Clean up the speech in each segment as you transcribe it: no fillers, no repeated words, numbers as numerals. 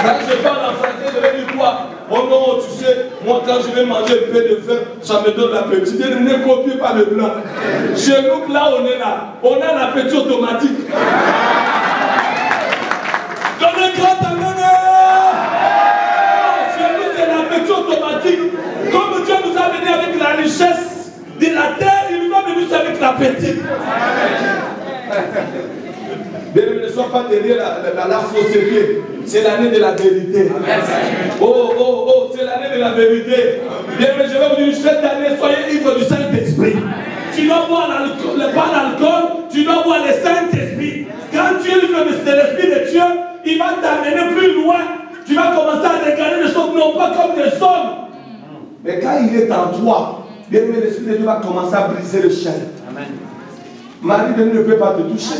Quand je parle en français, je vais dire quoi? Oh non, tu sais, moi quand je vais manger le pain de fer, ça me donne l'appétit. Ne copie pas le blanc. Chez nous, là, on a l'appétit automatique. Donnez grand amen. Chez nous, c'est l'appétit automatique. Comme Dieu nous a venu avec la richesse de la terre, il nous a venu avec l'appétit. Bien, ne sois pas derrière la fausseté. C'est l'année de la vérité. Oh, c'est l'année de la vérité. Bien, mais je vais vous dire, cette année, soyez ivres du Saint-Esprit. Tu dois boire pas l'alcool, tu dois boire le Saint-Esprit. Quand tu es ivre de l'Esprit de Dieu, il va t'amener plus loin. Tu vas commencer à regarder les choses non pas comme des hommes. Mais quand il est en toi, bien, mais l'Esprit de Dieu va commencer à briser le chêne. Mari de Dieu ne peut pas te toucher.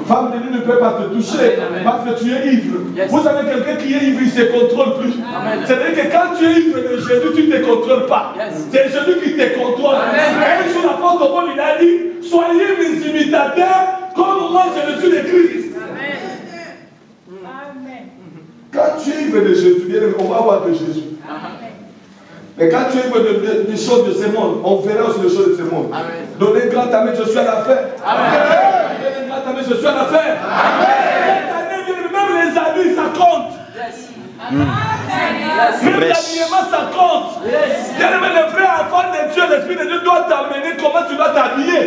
Femme de Dieu ne peut pas te toucher. Parce que tu es ivre. Vous savez, quelqu'un qui est ivre, il ne se contrôle plus. C'est-à-dire que quand tu es ivre de Jésus, tu ne te contrôles pas. C'est Jésus qui te contrôle. Un jour, l'apôtre Paul, il a dit, soyez mes imitateurs comme moi je le suis de Christ. Quand tu es ivre de Jésus, bien, on va voir de Jésus. Mais quand tu es des choses de ce monde, on verra aussi les choses de ce monde. Donnez grand amen, je suis à la fin. Donnez grand amen, je suis à la fin. Cette année, même les amis, ça compte. Même l'habillement, ça compte. Bien-aimé, le vrai enfant de Dieu, l'Esprit de Dieu doit t'amener comment tu dois t'habiller.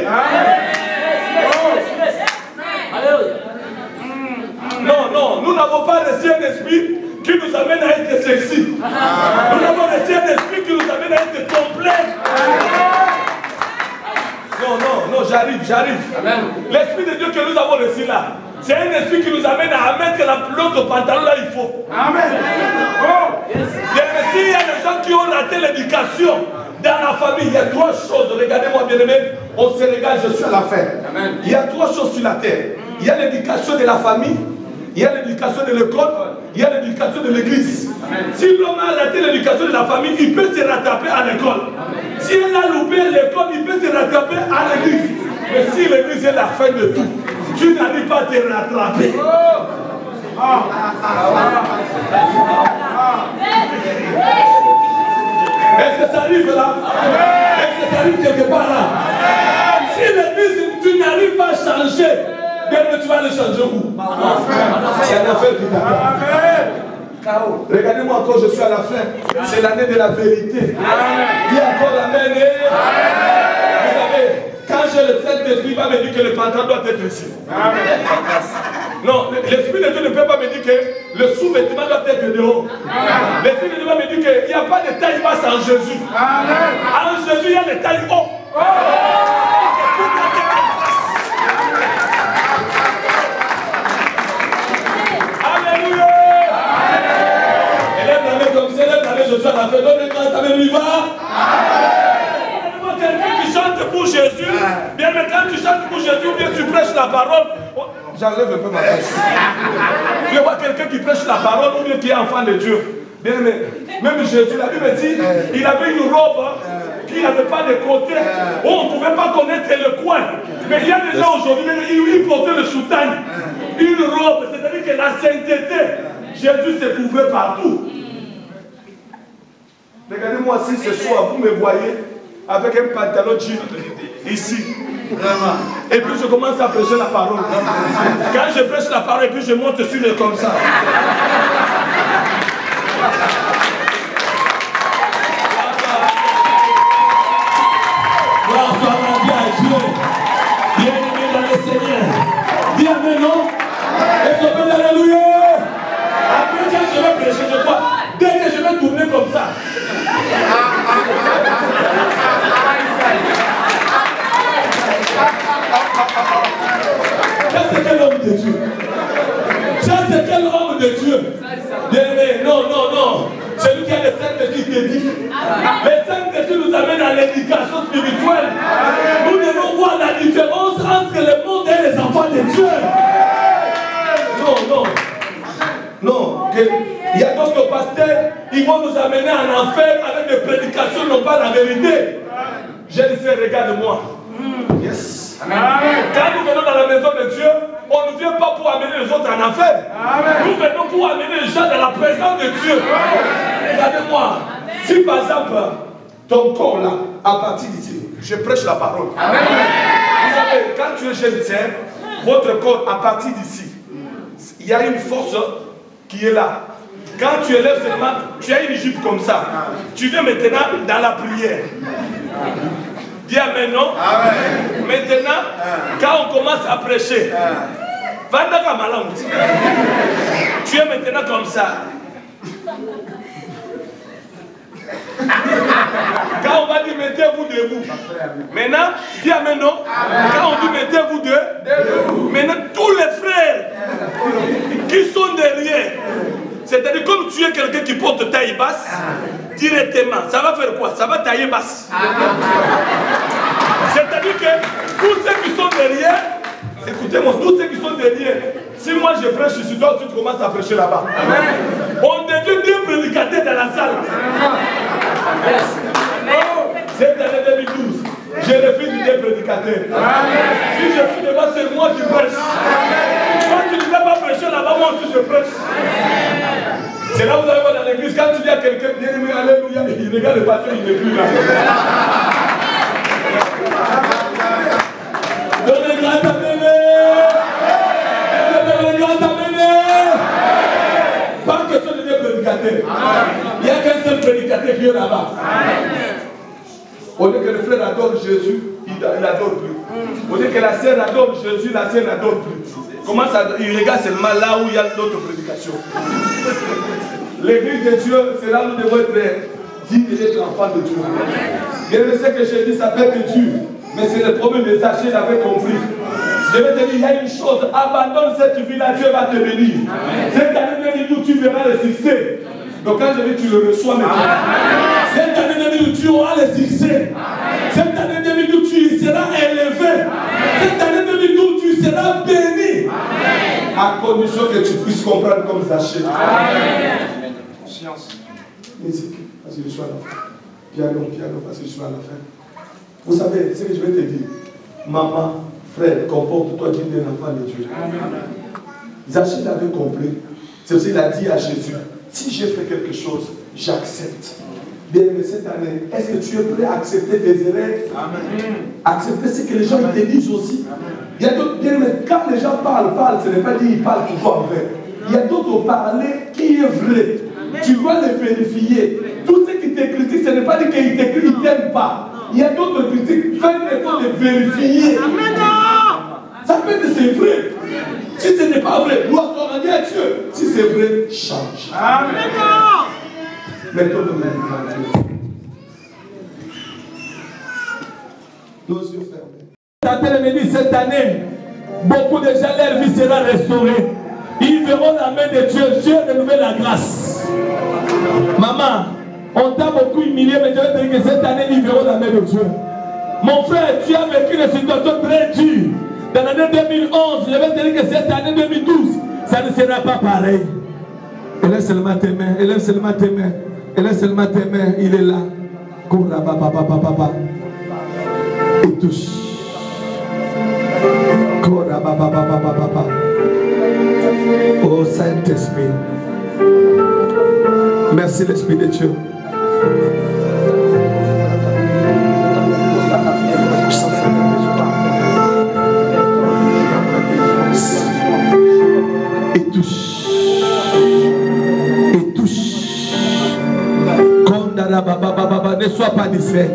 Non, nous n'avons pas reçu un esprit qui nous amène à être sexy. Nous avons reçu un esprit qui nous amène à être complet. Non, j'arrive. L'esprit de Dieu que nous avons reçu là, c'est un esprit qui nous amène à mettre l'autre pantalon là il faut. Amen. S'il y a des gens qui ont raté l'éducation dans la famille, il y a trois choses. Regardez-moi bien aimé, on se regarde, je suis à la fin. Il y a trois choses sur la terre. Il y a l'éducation de la famille, il y a l'éducation de l'école, il y a l'éducation de l'église. Si l'homme a raté l'éducation de la famille, il peut se rattraper à l'école. Si il a loupé l'école, il peut se rattraper à l'église. Mais si l'église est la fin de tout, tu n'arrives pas à te rattraper. Est-ce que ça arrive là? Est-ce que ça arrive quelque part là? Si l'église, tu n'arrives pas à changer, bien que tu vas le changer où? C'est un affaire qui t'attend. Regardez-moi encore, je suis à la fin. C'est l'année de la vérité. Dis encore amen. Vous savez, quand j'ai le Saint-Esprit, il va me dire que le pantalon doit être ici. Non, l'Esprit de Dieu ne peut pas me dire que le sous-vêtement doit être dehors. L'Esprit de Dieu va me dire qu'il n'y a pas de taille basse en Jésus. En Jésus, il y a des tailles hautes. Alléluia. Élève la main comme ça, élève la main, je suis à la fin. Donne-le quand ta main lui va. Quelqu'un qui chante pour Jésus, bien, mais quand tu chantes pour Jésus, ou bien tu prêches la parole, j'enlève un peu ma face. Je vois quelqu'un qui prêche la parole, ou bien qui est enfant de Dieu. Bien, mais même Jésus, la Bible dit, il avait une robe qui n'avait pas de côté, où on ne pouvait pas connaître le coin. Mais il y a des gens aujourd'hui, ils portaient le soutane, une robe, c'est-à-dire que la sainteté, Jésus se couvrait partout. Regardez-moi si ce soir, vous me voyez avec un pantalon jean ici. Et puis je commence à prêcher la parole. Quand je prêche la parole, et puis je monte sur le comme ça. Gloire soit rendue à Dieu. Bien-aimé dans le Seigneur. Dis amen, non? Et se fait alléluia. Après, quand je vais prêcher, je crois, dès que je vais tourner comme ça. Ça c'est quel homme de Dieu? Ça c'est quel homme de Dieu? Bien-aimé, non. Celui qui a le Saint-Esprit te dit. Le Saint-Esprit nous amène à l'éducation spirituelle. Nous devons voir la différence entre le monde et les enfants de Dieu. Non. Il y a d'autres pasteurs, ils vont nous amener en enfer avec des prédications, non pas la vérité. Je le sais, regarde-moi. Yes. Quand nous venons dans la maison de Dieu, on ne vient pas pour amener les autres en enfer. Nous venons pour pour amener les gens dans la présence de Dieu. Regardez-moi. Si par exemple, ton corps là, à partir d'ici, je prêche la parole. Amen. Vous savez, quand tu es génicien, votre corps à partir d'ici, il y a une force qui est là. Quand tu élèves seulement, tu as une jupe comme ça. Tu viens maintenant dans la prière. Dis amen, non? Amen. Maintenant, quand on commence à prêcher, tu es maintenant comme ça. Quand on va dire mettez-vous debout. Maintenant, dis amen, non? Quand on dit mettez-vous debout. Maintenant, tous les frères qui sont derrière, c'est-à-dire comme tu es quelqu'un qui porte taille basse, directement, ça va faire quoi? Ça va tailler basse. C'est-à-dire que tous ceux qui sont derrière, écoutez-moi, tous ceux qui sont derrière, si moi je prêche ici, toi tu commences à prêcher là-bas. On devient deux prédicateurs dans la salle. Cette année 2012, je refuse d'être prédicateur. Si je suis devant, c'est moi qui prêche. Quand tu ne vas pas prêcher là-bas, moi aussi je prêche. C'est là où vous allez voir dans l'église, quand tu dis à quelqu'un, bien aimé, alléluia, il regarde le pasteur, il n'est plus là. Donnez grâce à Béné. Donnez grâce à Béné. Pas question de dire prédicateur. Il n'y a qu'un seul prédicateur qui est là-bas. On dit que le frère adore Jésus, il n'adore plus. On dit que la sœur adore Jésus, la sœur n'adore plus. Comment ça? Il regarde seulement là où il y a d'autres prédications. L'église de Dieu, c'est là où nous devons être dignes d'être enfants de Dieu. Bien, ce que je dis, ça peut être dur. Mais c'est le problème des achats, j'avais compris. Je vais te dire, il y a une chose, abandonne cette vie-là, Dieu va te bénir. Cette année 2012, tu verras le succès. Donc quand je dis, tu le reçois maintenant. Cette année 2012, tu auras le succès. Cette année 2012, tu seras élevé. Cette année 2012, tu seras béni. À condition que tu puisses comprendre comme Zachée. Amen. Science. Musique, parce que je suis à la fin. Piano, parce que je suis à la fin. Vous savez, ce que je vais te dire, maman, frère, comporte-toi digne d'un enfant de Dieu. Zachée l'avait compris. C'est aussi qu'il a dit à Jésus, si j'ai fait quelque chose, j'accepte. Bien, mais cette année, est-ce que tu es prêt à accepter tes erreurs? Accepter ce que les gens te disent aussi. Il y a d'autres, bien, mais quand les gens parlent, ce n'est pas dire qu'ils parlent pour toi en vrai. Il y a d'autres parler qui est vrai. Tu dois les vérifier. Tous ceux qui te critiquent, ce n'est pas dire qu'ils ne t'aiment pas. Il y a d'autres critiques, fais l'effort de vérifier. Ça peut être c'est vrai. Si ce n'est pas vrai, gloire soit rendue à Dieu. Si c'est vrai, change. Amen. Mettons nos mains devant Dieu. Nos yeux fermés. Cette année, beaucoup de gens, leur vie sera restaurée. Ils verront la main de Dieu. Dieu renouvelle la grâce. Maman, on t'a beaucoup humilié, mais je vais te dire que cette année, ils verront la main de Dieu. Mon frère, tu as vécu une situation très dure. Dans l'année 2011, je vais te dire que cette année 2012, ça ne sera pas pareil. Élève seulement tes mains, élève seulement tes mains, élève seulement tes mains, il est là. Cours là-bas, papa. Et touche. Cours là-bas, papa. Oh Saint-Esprit. Merci l'Esprit de Dieu. Et touche. Ne sois pas distrait.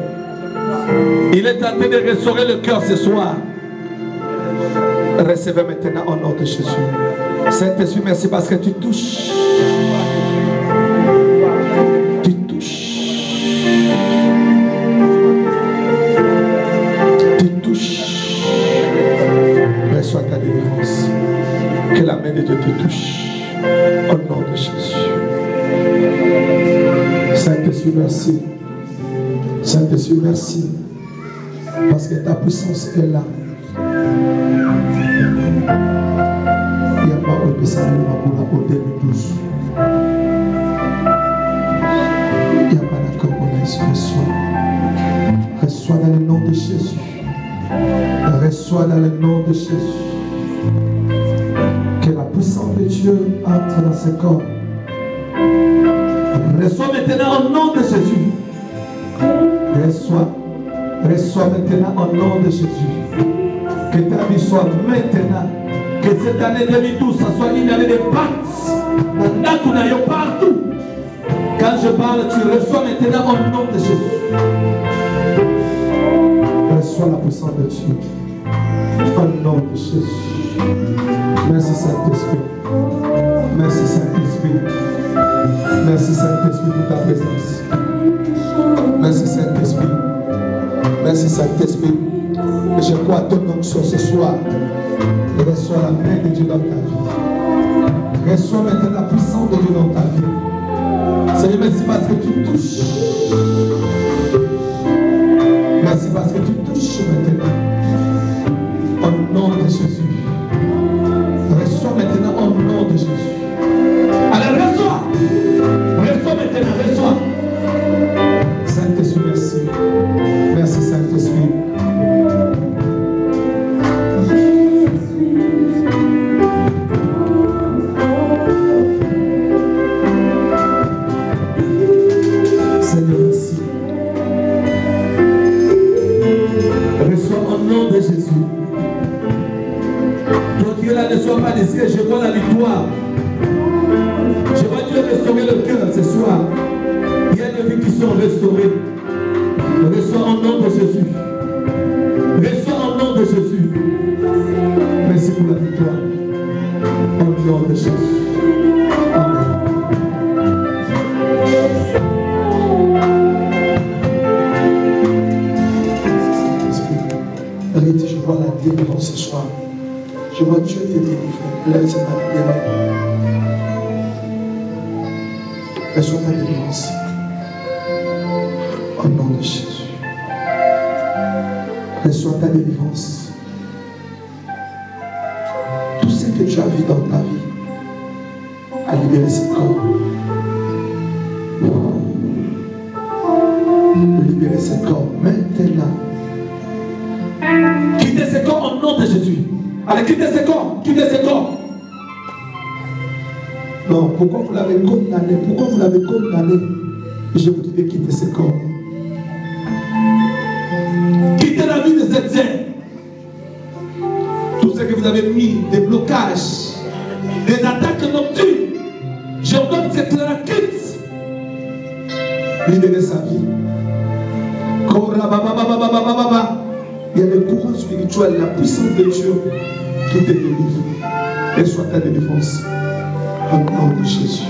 Il est en train de restaurer le cœur ce soir. Recevez maintenant au nom de Jésus. Saint-Esprit, merci parce que tu touches. Tu touches. Tu touches. Reçois ta délivrance. Que la main de Dieu te touche. Au nom de Jésus. Saint-Esprit, merci. Saint-Esprit, merci. Parce que ta puissance est là. Il n'y a pas de salut pour 2012. Il n'y a pas d'accord pour reçoit. Reçois dans le nom de Jésus. Reçois dans le nom de Jésus. Que la puissance de Dieu Dieu entre dans ce corps. Reçois maintenant au nom de Jésus. Reçois maintenant au nom de Jésus. Que ta vie soit maintenant. Que cette année 2012, ça soit une année de pacte. Partout. Quand je parle, tu reçois maintenant au nom de Jésus. Reçois la puissance de Dieu. Au nom de Jésus. Merci Saint-Esprit. Merci Saint-Esprit. Merci Saint-Esprit pour ta présence. Merci Saint-Esprit. Merci Saint-Esprit. Je crois à ton onction ce soir. Et reçois la main de Dieu dans ta vie. Reçois maintenant la puissance de Dieu dans ta vie. Seigneur, merci parce que tu touches. Merci parce que tu touches maintenant. Au nom de Jésus. Reçois maintenant au nom de Jésus. Allez, reçois. Reçois maintenant, reçois. Saint-Esprit, merci. Merci Saint-Esprit. Seigneur, merci. Reçois au nom de Jésus. Toi qui es là, ne sois pas déçu. Je vois la victoire. Je vois Dieu restaurer le cœur ce soir. Il y a des vies qui sont restaurées. Reçois au nom de Jésus. Reçois au nom de Jésus. Merci pour la victoire. Au nom de Jésus. Amen. Arrêtez, je vois la délivrance ce soir. Je vois Dieu te délivrer. Lève cette main. Reçois ta délivrance. Au nom de Jésus. Reçois ta délivrance. Tout ce que tu as vu dans ta vie a libéré ce corps. Libérer ce corps maintenant. Quittez ce corps au nom de Jésus. Allez, quittez ce corps. Quittez ce corps. Non, pourquoi vous l'avez condamné? Pourquoi vous l'avez condamné? Je vous dis de quitter ce corps. Quittez la vie de cette terre. Tout ce que vous avez mis, des blocages, des attaques nocturnes, j'ordonne que cette la quitte. Libérez sa vie. Il y a le courant spirituel, la puissance de Dieu qui te délivre. Et soit ta délivrance. Au nom de Jésus.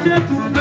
changer tout.